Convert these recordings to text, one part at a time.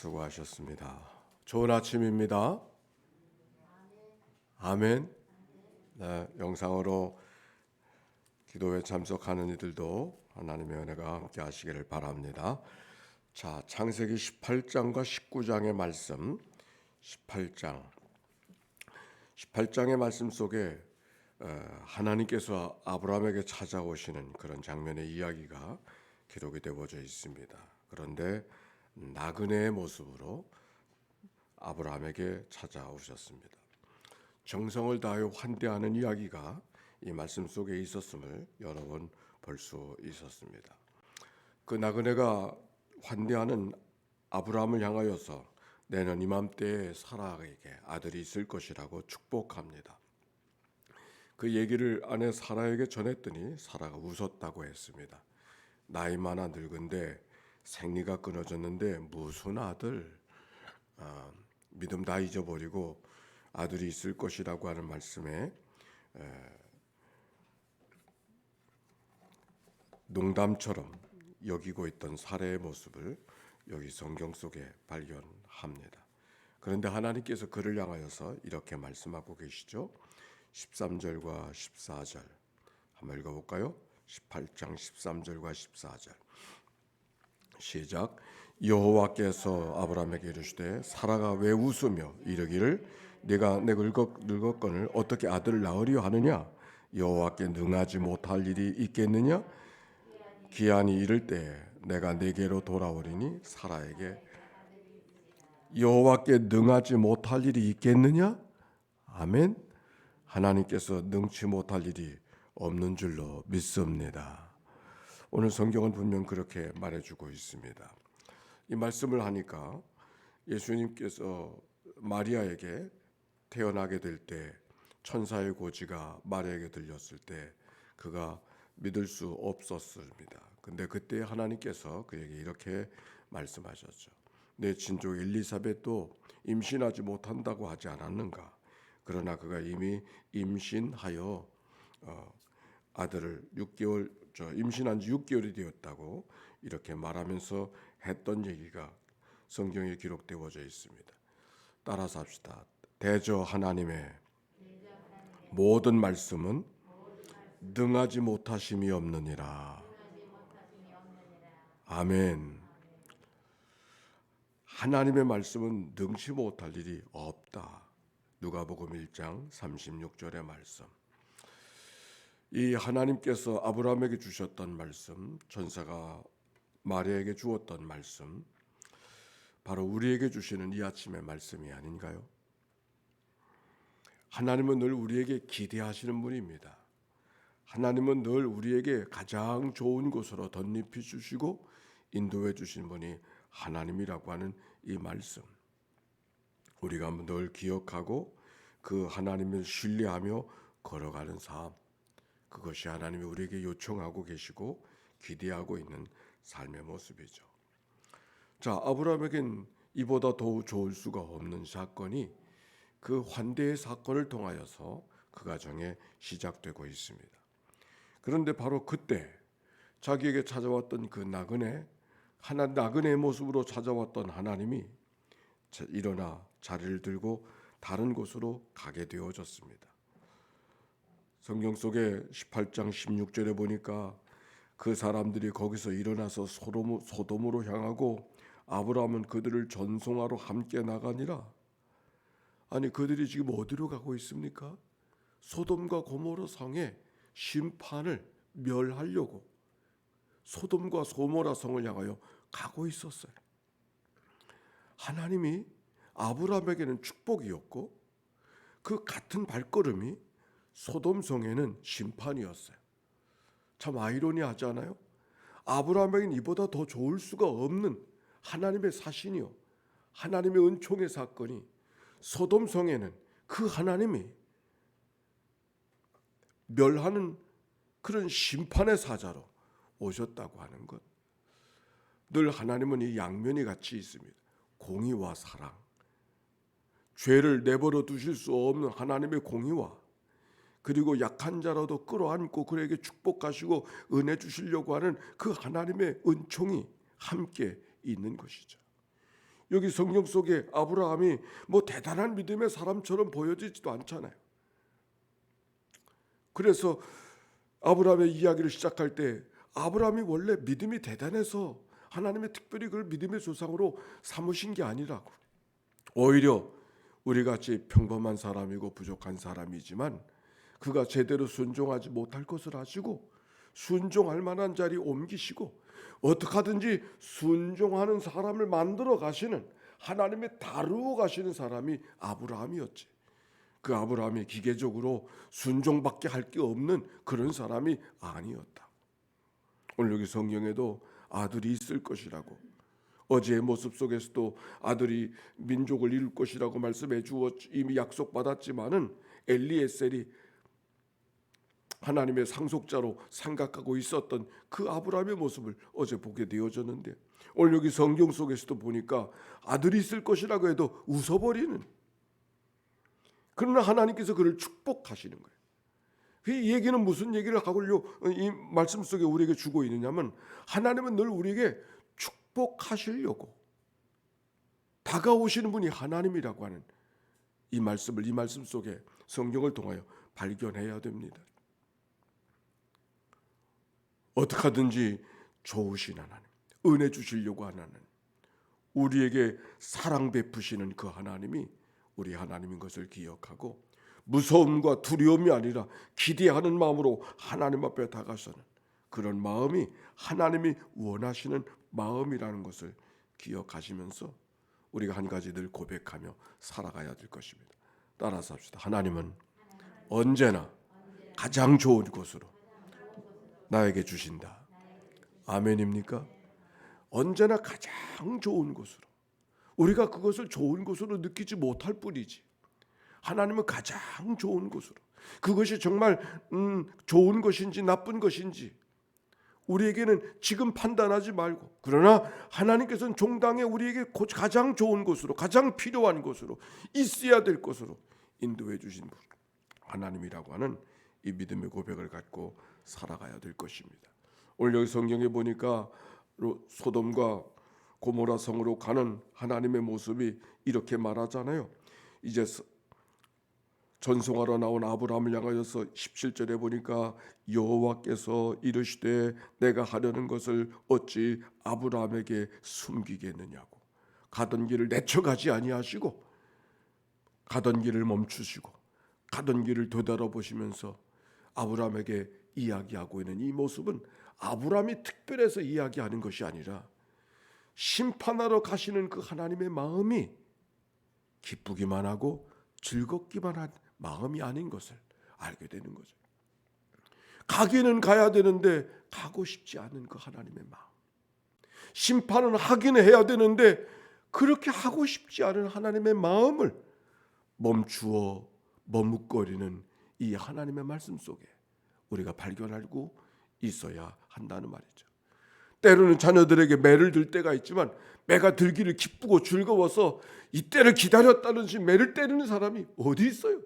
수고하셨습니다. 좋은 아침입니다. 아멘. 네, 영상으로 기도에 참석하는 이들도 하나님의 은혜가 함께 하시기를 바랍니다. 자, 창세기 18장과 19장의 말씀, 18장의 말씀 속에 하나님께서 아브라함에게 찾아오시는 그런 장면의 이야기가 기록이 되어져 있습니다. 그런데 나그네의 모습으로 아브라함에게 찾아오셨습니다. 정성을 다하여 환대하는 이야기가 이 말씀 속에 있었음을 여러 번 볼 수 있었습니다. 그 나그네가 환대하는 아브라함을 향하여서 내년 이맘때에 사라에게 아들이 있을 것이라고 축복합니다. 그 얘기를 아내 사라에게 전했더니 사라가 웃었다고 했습니다. 나이 많아 늙은데 생리가 끊어졌는데 무슨 아들, 믿음 다 잊어버리고 아들이 있을 것이라고 하는 말씀에 농담처럼 여기고 있던 사례의 모습을 여기 성경 속에 발견합니다. 그런데 하나님께서 그를 향하여서 이렇게 말씀하고 계시죠. 13절과 14절 한번 읽어볼까요? 18장 13절과 14절 시작. 여호와께서 아브라함에게 이르시되 사라가 왜 웃으며 이르기를 네가 내 늙었거늘 어떻게 아들을 낳으려 하느냐? 여호와께 능하지 못할 일이 있겠느냐? 기한이 이를 때에 내가 네게로 돌아오리니 사라에게 여호와께 능하지 못할 일이 있겠느냐? 아멘. 하나님께서 능치 못할 일이 없는 줄로 믿습니다. 오늘 성경은 분명 그렇게 말해주고 있습니다. 이 말씀을 하니까 예수님께서 마리아에게 태어나게 될 때 천사의 고지가 마리아에게 들렸을 때 그가 믿을 수 없었습니다. 근데 그때 하나님께서 그에게 이렇게 말씀하셨죠. 내 친족 엘리사벳도 임신하지 못한다고 하지 않았는가? 그러나 그가 이미 임신하여 아들을 임신한 지 6개월이 되었다고 이렇게 말하면서 했던 얘기가 성경에 기록되어져 있습니다. 따라서 합시다. 대저 하나님의 모든 말씀은 능하지 못하심이 없느니라. 아멘. 하나님의 말씀은 능치 못할 일이 없다. 누가복음 1장 36절의 말씀. 이 하나님께서 아브라함에게 주셨던 말씀, 천사가 마리아에게 주었던 말씀, 바로 우리에게 주시는 이 아침의 말씀이 아닌가요? 하나님은 늘 우리에게 기대하시는 분입니다. 하나님은 늘 우리에게 가장 좋은 곳으로 덧입혀 주시고 인도해 주신 분이 하나님이라고 하는 이 말씀. 우리가 늘 기억하고 그 하나님을 신뢰하며 걸어가는 삶. 그것이 하나님이 우리에게 요청하고 계시고 기대하고 있는 삶의 모습이죠. 자, 아브라함에겐 이보다 더 좋을 수가 없는 사건이 그 환대의 사건을 통하여서 그 가정에 시작되고 있습니다. 그런데 바로 그때 자기에게 찾아왔던 그 나그네의 모습으로 찾아왔던 하나님이 일어나 자리를 들고 다른 곳으로 가게 되어졌습니다. 성경 속에 18장 16절에 보니까 그 사람들이 거기서 일어나서 소돔으로 향하고 아브라함은 그들을 전송하러 함께 나가니라. 아니 그들이 지금 어디로 가고 있습니까? 소돔과 고모라 성의 심판을 멸하려고 소돔과 고모라 성을 향하여 가고 있었어요. 하나님이 아브라함에게는 축복이었고 그 같은 발걸음이 소돔 성에는 심판이었어요. 참 아이러니하지 않아요? 아브라함에게는 이보다 더 좋을 수가 없는 하나님의 사신이요 하나님의 은총의 사건이 소돔 성에는 그 하나님이 멸하는 그런 심판의 사자로 오셨다고 하는 것. 늘 하나님은 이 양면이 같이 있습니다. 공의와 사랑. 죄를 내버려 두실 수 없는 하나님의 공의와 그리고 약한 자라도 끌어안고 그에게 축복하시고 은혜 주시려고 하는 그 하나님의 은총이 함께 있는 것이죠. 여기 성경 속에 아브라함이 뭐 대단한 믿음의 사람처럼 보여지지도 않잖아요. 그래서 아브라함의 이야기를 시작할 때 아브라함이 원래 믿음이 대단해서 하나님의 특별히 그걸 믿음의 조상으로 삼으신 게 아니라고. 오히려 우리같이 평범한 사람이고 부족한 사람이지만 그가 제대로 순종하지 못할 것을 아시고 순종할 만한 자리 옮기시고 어떻게 하든지 순종하는 사람을 만들어 가시는, 하나님이 다루어 가시는 사람이 아브라함이었지. 그 아브라함이 기계적으로 순종밖에 할 게 없는 그런 사람이 아니었다. 오늘 여기 성경에도 아들이 있을 것이라고, 어제의 모습 속에서도 아들이 민족을 이룰 것이라고 말씀해 주어 이미 약속받았지만은 엘리에셀이 하나님의 상속자로 생각하고 있었던 그 아브라함의 모습을 어제 보게 되어졌는데, 오늘 여기 성경 속에서도 보니까 아들이 있을 것이라고 해도 웃어버리는, 그러나 하나님께서 그를 축복하시는 거예요. 이 얘기는 무슨 얘기를 하고요 이 말씀 속에 우리에게 주고 있느냐면, 하나님은 늘 우리에게 축복하시려고 다가오시는 분이 하나님이라고 하는 이 말씀을 이 말씀 속에 성경을 통하여 발견해야 됩니다. 어떻게 하든지 좋으신 하나님, 은혜 주시려고 하는 하나님, 우리에게 사랑 베푸시는 그 하나님이 우리 하나님인 것을 기억하고 무서움과 두려움이 아니라 기대하는 마음으로 하나님 앞에 다가서는 그런 마음이 하나님이 원하시는 마음이라는 것을 기억하시면서 우리가 한 가지 늘 고백하며 살아가야 될 것입니다. 따라서 합시다. 하나님은 언제나 가장 좋은 곳으로 나에게 주신다. 아멘입니까? 언제나 가장 좋은 곳으로. 우리가 그것을 좋은 곳으로 느끼지 못할 뿐이지, 하나님은 가장 좋은 곳으로, 그것이 정말 좋은 것인지 나쁜 것인지 우리에게는 지금 판단하지 말고, 그러나 하나님께서는 종당에 우리에게 가장 좋은 곳으로, 가장 필요한 곳으로, 있어야 될 곳으로 인도해 주신 분 하나님이라고 하는 이 믿음의 고백을 갖고 살아가야 될 것입니다. 오늘 여기 성경에 보니까 소돔과 고모라 성으로 가는 하나님의 모습이 이렇게 말하잖아요. 이제 전송하러 나온 아브라함을 향하여서 17절에 보니까 여호와께서 이르시되 내가 하려는 것을 어찌 아브라함에게 숨기겠느냐고. 가던 길을 내쳐가지 아니하시고 가던 길을 멈추시고 가던 길을 되돌아보시면서 아브라함에게 이야기하고 있는 이 모습은 아브라함이 특별해서 이야기하는 것이 아니라 심판하러 가시는 그 하나님의 마음이 기쁘기만 하고 즐겁기만 한 마음이 아닌 것을 알게 되는 거죠. 가기는 가야 되는데 가고 싶지 않은 그 하나님의 마음, 심판은 하기는 해야 되는데 그렇게 하고 싶지 않은 하나님의 마음을 멈추어 머뭇거리는 이 하나님의 말씀 속에 우리가 발견하고 있어야 한다는 말이죠. 때로는 자녀들에게 매를 들 때가 있지만 매가 들기를 기쁘고 즐거워서 이때를 기다렸다는 듯이 매를 때리는 사람이 어디 있어요?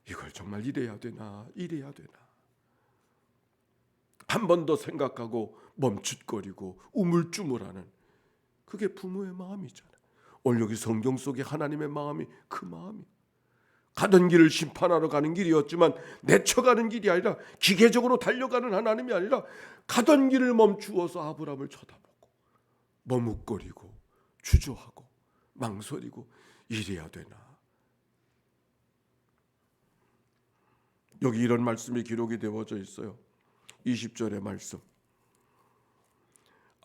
이걸 정말 이래야 되나 이래야 되나 한 번 더 생각하고 멈칫거리고 우물쭈물하는, 그게 부모의 마음이잖아요. 오늘 여기 성경 속에 하나님의 마음이 그 마음이, 가던 길을 심판하러 가는 길이었지만 내쳐가는 길이 아니라 기계적으로 달려가는 하나님이 아니라 가던 길을 멈추어서 아브라함을 쳐다보고 머뭇거리고 주저하고 망설이고 이래야 되나. 여기 이런 말씀이 기록이 되어져 있어요. 20절의 말씀.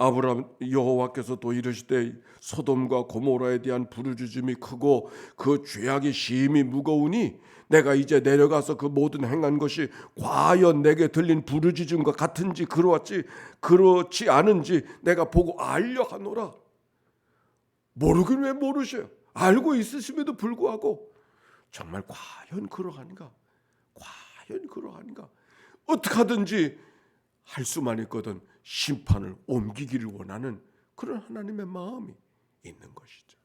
아브라함 여호와께서 또 이르시되 소돔과 고모라에 대한 부르짖음이 크고 그 죄악이 심히 무거우니 내가 이제 내려가서 그 모든 행한 것이 과연 내게 들린 부르짖음과 같은지 그렇지 않은지 내가 보고 알려 하노라. 모르긴 왜 모르셔요? 알고 있으심에도 불구하고 정말 과연 그러한가? 과연 그러한가? 어떻게 하든지 할 수만 있거든 심판을 옮기기를 원하는 그런 하나님의 마음이 있는 것이죠.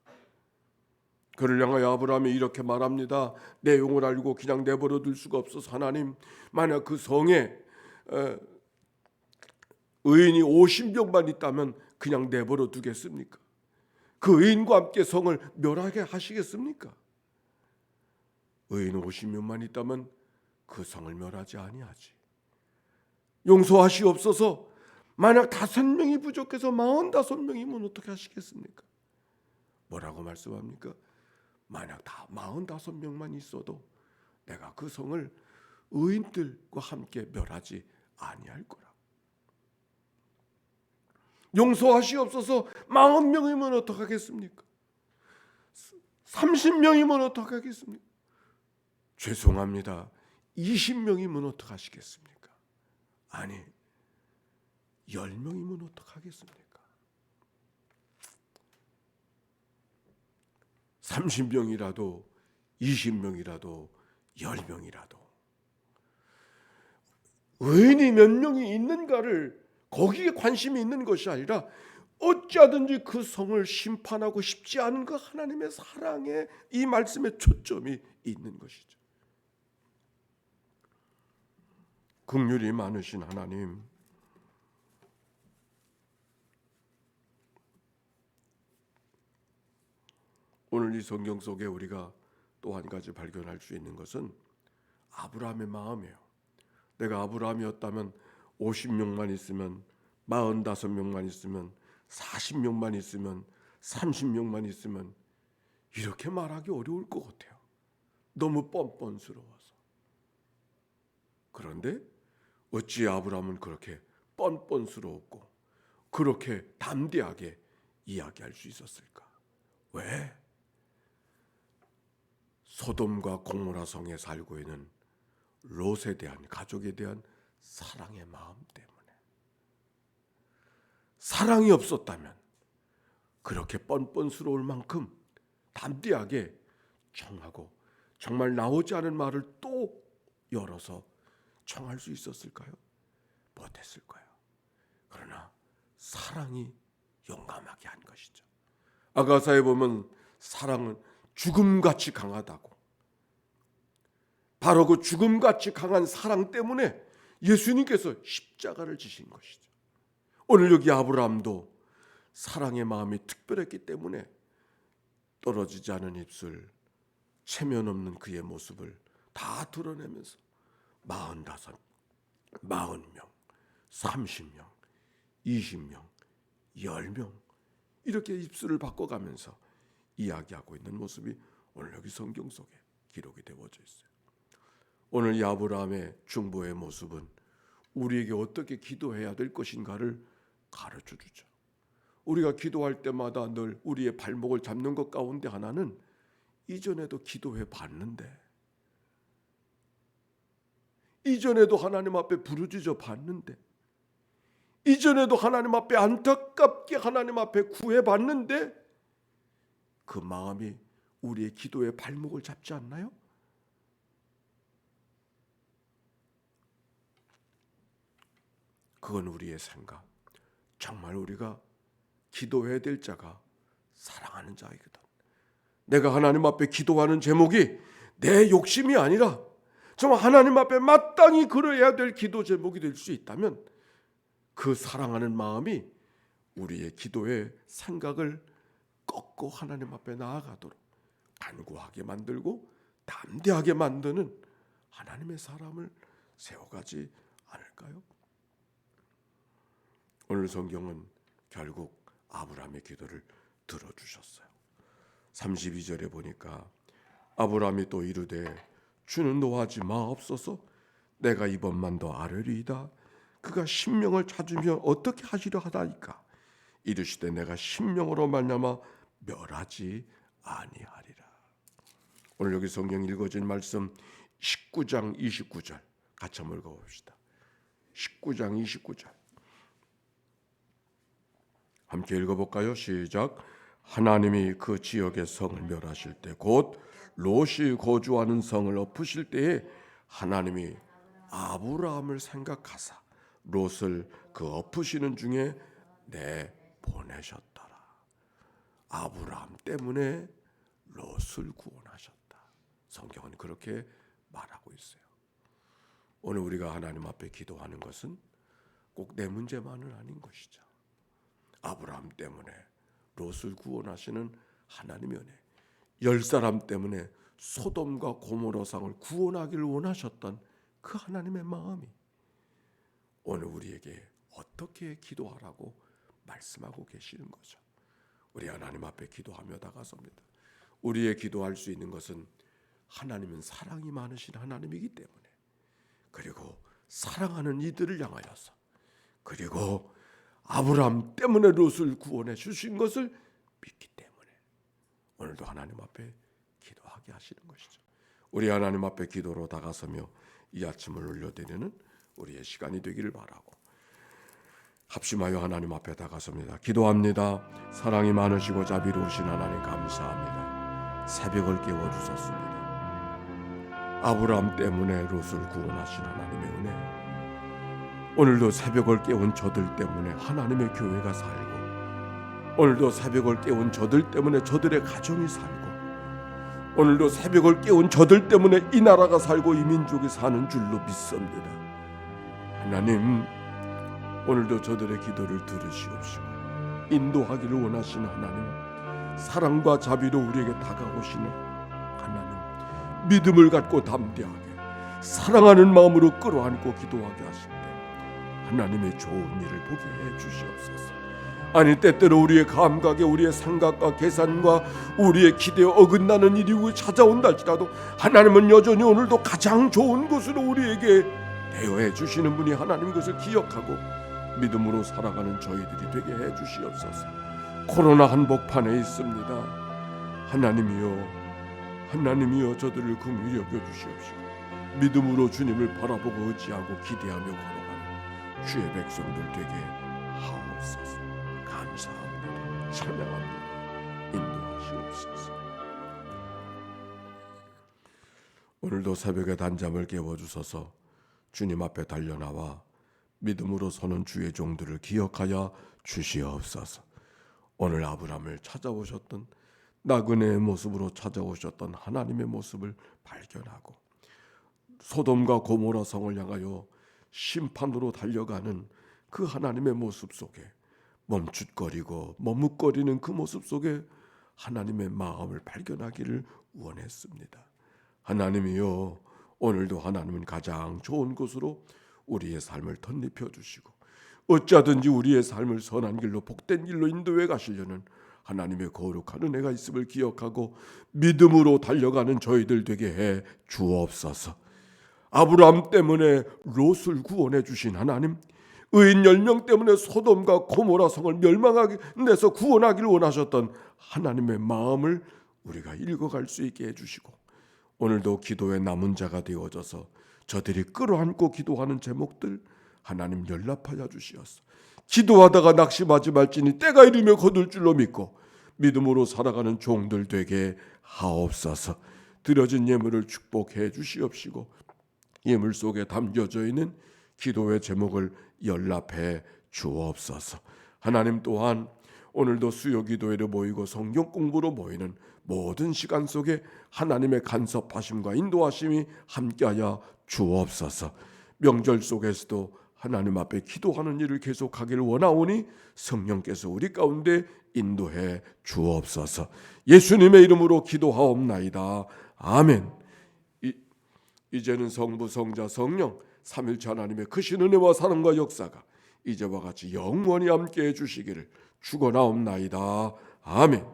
그를 향하여 아브라함이 이렇게 말합니다. 내용을 알고 그냥 내버려 둘 수가 없어서, 하나님, 만약 그 성에 의인이 50명만 있다면 그냥 내버려 두겠습니까? 그 의인과 함께 성을 멸하게 하시겠습니까? 의인 50명만 있다면 그 성을 멸하지 아니하지. 용서하시옵소서. 만약 5명이 부족해서 45명이면 어떻게 하시겠습니까? 뭐라고 말씀합니까? 만약 다 45명만 있어도 내가 그 성을 의인들과 함께 멸하지 아니할 거라. 용서하시옵소서. 40명이면 어떡하겠습니까? 30명이면 어떡하겠습니까? 죄송합니다. 20명이면 어떡하시겠습니까? 아니, 10명이면 어떡하겠습니까? 30명이라도 20명이라도 10명이라도 의인이 몇 명이 있는가를 거기에 관심이 있는 것이 아니라 어찌하든지 그 성을 심판하고 싶지 않은 그 하나님의 사랑에 이 말씀에 초점이 있는 것이죠. 긍휼이 많으신 하나님, 오늘 이 성경 속에 우리가 또 한 가지 발견할 수 있는 것은 아브라함의 마음이에요. 내가 아브라함이었다면 50명만 있으면, 45명만 있으면, 40명만 있으면, 30명만 있으면 이렇게 말하기 어려울 것 같아요. 너무 뻔뻔스러워서. 그런데 어찌 아브라함은 그렇게 뻔뻔스러웠고 그렇게 담대하게 이야기할 수 있었을까? 왜? 소돔과 고모라 성에 살고 있는 롯에 대한, 가족에 대한 사랑의 마음 때문에. 사랑이 없었다면 그렇게 뻔뻔스러울 만큼 담대하게 청하고 정말 나오지 않은 말을 또 열어서 청할 수 있었을까요? 못했을 거예요. 그러나 사랑이 용감하게 한 것이죠. 아가사에 보면 사랑은 죽음같이 강하다고. 바로 그 죽음같이 강한 사랑 때문에 예수님께서 십자가를 지신 것이죠. 오늘 여기 아브라함도 사랑의 마음이 특별했기 때문에 떨어지지 않은 입술, 체면 없는 그의 모습을 다 드러내면서 45, 40명, 30명, 20명, 10명 이렇게 입술을 바꿔가면서 이야기하고 있는 모습이 오늘 여기 성경 속에 기록이 되어져 있어요. 오늘 이 아브라함의 중보의 모습은 우리에게 어떻게 기도해야 될 것인가를 가르쳐 주죠. 우리가 기도할 때마다 늘 우리의 발목을 잡는 것 가운데 하나는 이전에도 기도해 봤는데, 이전에도 하나님 앞에 부르짖어 봤는데, 이전에도 하나님 앞에 안타깝게 하나님 앞에 구해 봤는데 그 마음이 우리의 기도의 발목을 잡지 않나요? 그건 우리의 생각. 정말 우리가 기도해야 될 자가 사랑하는 자이거든. 내가 하나님 앞에 기도하는 제목이 내 욕심이 아니라 정말 하나님 앞에 마땅히 그려야 될 기도 제목이 될 수 있다면 그 사랑하는 마음이 우리의 기도의 생각을 꺾고 하나님 앞에 나아가도록 간구하게 만들고 담대하게 만드는 하나님의 사람을 세워가지 않을까요? 오늘 성경은 결국 아브라함의 기도를 들어주셨어요. 32절에 보니까 아브라함이 또 이르되 주는 노하지 마옵소서. 내가 이번만 더 아뢰리이다. 그가 10명을 찾으면 어떻게 하시려 하다니까. 이르시되 내가 10명으로 말미암아 멸하지 아니하리라. 오늘 여기 성경 읽어진 말씀 19장 29절 같이 한번 읽어봅시다. 19장 29절 함께 읽어볼까요? 시작. 하나님이 그 지역의 성을 멸하실 때 곧 롯이 거주하는 성을 엎으실 때에 하나님이 아브라함을 생각하사 롯을 그 엎으시는 중에 내보내셨더라. 아브라함 때문에 롯을 구원하셨다. 성경은 그렇게 말하고 있어요. 오늘 우리가 하나님 앞에 기도하는 것은 꼭 내 문제만은 아닌 것이죠. 아브라함 때문에 롯을 구원하시는 하나님의 은혜. 10사람 때문에 소돔과 고모라 성을 구원하기를 원하셨던 그 하나님의 마음이 오늘 우리에게 어떻게 기도하라고 말씀하고 계시는 거죠. 우리 하나님 앞에 기도하며 다가섭니다. 우리의 기도할 수 있는 것은 하나님은 사랑이 많으신 하나님이기 때문에, 그리고 사랑하는 이들을 향하여서, 그리고 아브라함 때문에 롯을 구원해 주신 것을 믿기 때문에 오늘도 하나님 앞에 기도하게 하시는 것이죠. 우리 하나님 앞에 기도로 다가서며 이 아침을 올려드리는 우리의 시간이 되기를 바라고 합심하여 하나님 앞에 다가섭니다. 기도합니다. 사랑이 많으시고 자비로우신 하나님 감사합니다. 새벽을 깨워주셨습니다. 아브라함 때문에 롯을 구원하신 하나님의 은혜, 오늘도 새벽을 깨운 저들 때문에 하나님의 교회가 살고, 오늘도 새벽을 깨운 저들 때문에 저들의 가정이 살고, 오늘도 새벽을 깨운 저들 때문에 이 나라가 살고 이 민족이 사는 줄로 믿습니다. 하나님, 오늘도 저들의 기도를 들으시옵시고 인도하기를 원하시는 하나님, 사랑과 자비로 우리에게 다가오시는 하나님, 믿음을 갖고 담대하게 사랑하는 마음으로 끌어안고 기도하게 하실 때 하나님의 좋은 일을 보게 해 주시옵소서. 아니, 때때로 우리의 감각에, 우리의 생각과 계산과 우리의 기대에 어긋나는 일이 찾아온다 할지라도 하나님은 여전히 오늘도 가장 좋은 것으로 우리에게 대여해 주시는 분이 하나님, 것을 기억하고 믿음으로 살아가는 저희들이 되게 해 주시옵소서. 코로나 한복판에 있습니다. 하나님이여 저들을 긍휼히 여겨 주시옵시고 믿음으로 주님을 바라보고 의지하고 기대하며 걸어가는 주의 백성들 되게 하옵소서. 감사합니다. 찬양합니다. 인도하시옵소서. 오늘도 새벽에 단잠을 깨워주셔서 주님 앞에 달려나와 믿음으로 서는 주의 종들을 기억하여 주시옵소서. 오늘 아브라함을 찾아오셨던, 나그네의 모습으로 찾아오셨던 하나님의 모습을 발견하고 소돔과 고모라 성을 향하여 심판으로 달려가는 그 하나님의 모습 속에 멈칫거리고 머뭇거리는 그 모습 속에 하나님의 마음을 발견하기를 원했습니다. 하나님이여, 오늘도 하나님은 가장 좋은 곳으로 우리의 삶을 덧입혀 주시고 어찌하든지 우리의 삶을 선한 길로 복된 길로 인도해 가시려는 하나님의 거룩한 은혜가 있음을 기억하고 믿음으로 달려가는 저희들 되게 해 주옵소서. 아브라함 때문에 롯을 구원해 주신 하나님, 의인 10명 때문에 소돔과 고모라 성을 멸망하게 내서 구원하기를 원하셨던 하나님의 마음을 우리가 읽어갈 수 있게 해주시고 오늘도 기도의 남은 자가 되어져서 저들이 끌어안고 기도하는 제목들 하나님 연락하여 주시옵소서. 기도하다가 낙심하지 말지니 때가 이르며 거둘 줄로 믿고 믿음으로 살아가는 종들 되게 하옵소서. 드려진 예물을 축복해 주시옵시고 예물 속에 담겨져 있는 기도의 제목을 연락해 주옵소서. 하나님 또한 오늘도 수요 기도회로 모이고 성경 공부로 모이는 모든 시간 속에 하나님의 간섭하심과 인도하심이 함께하여 주옵소서. 명절 속에서도 하나님 앞에 기도하는 일을 계속하기를 원하오니 성령께서 우리 가운데 인도해 주옵소서. 예수님의 이름으로 기도하옵나이다. 아멘. 이제는 성부, 성자, 성령 삼일체 하나님의 크신 은혜와 사랑과 역사가 이제와 같이 영원히 함께해 주시기를 축원하옵나이다. 아멘.